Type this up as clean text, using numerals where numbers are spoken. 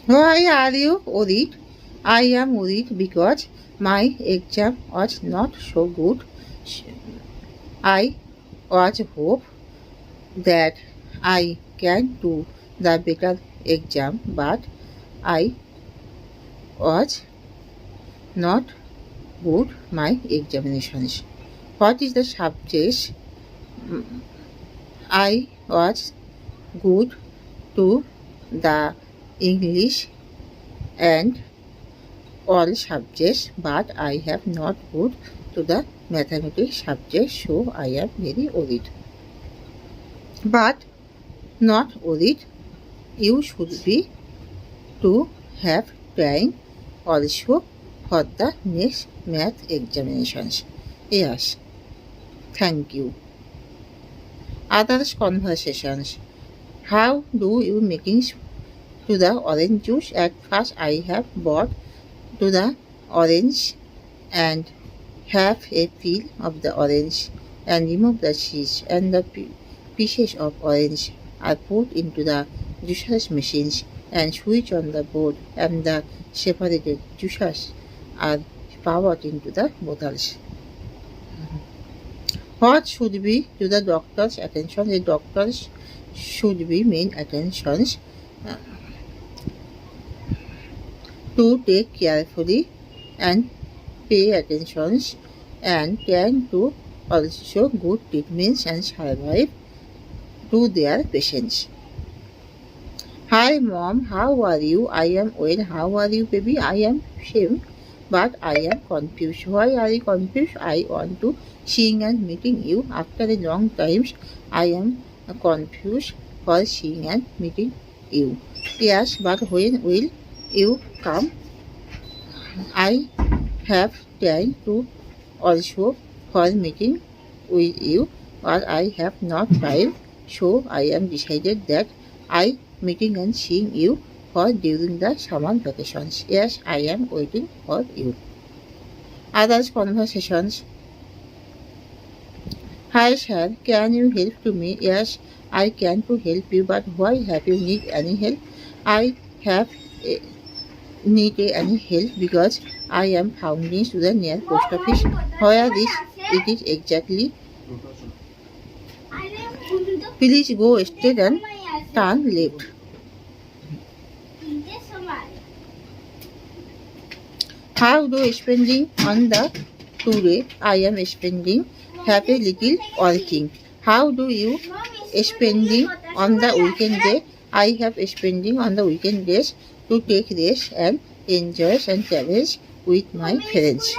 Why are you worried? I am worried because my exam was not so good. I was hope that I can do the better exam, but I was not good my examinations. What is the subject? I was good to the English and all subjects, but I have not good to the mathematics subject, so I am very worried. But not worried, you should be to have trying also for the next math examinations. Yes, thank you. Others conversations. How do you making to the orange juice? At first I have bought to the orange and have a peel of the orange and remove the seeds and the pieces of orange are put into the juicer's machines and switch on the board and the separated juices are powered into the bottles. What should be to the doctor's attention? The doctors should be main attentions uh, to take carefully and pay attention and tend to also good treatments and survive to their patients. Hi mom, how are you? I am well. How are you, baby? I am same, but I am confused. Why are you confused? I want to seeing and meeting you after a long time. I am confused for seeing and meeting you. Yes, but when will you come? I have time to also for meeting with you, but I have not time, so I am decided that I meeting and seeing you for during the summer vacations. Yes, I am waiting for you. Others conversations. Hi sir, can you help to me? Yes, I can to help you, but why have you need any help? I have need any help because I am founding to the near post office. Where this it is exactly. Please go straight and turn left. How do spending on the today? I am spending have a little working. How do you spending on the weekend day? I have spending on the weekend days to take rest and enjoy and travel with my friends.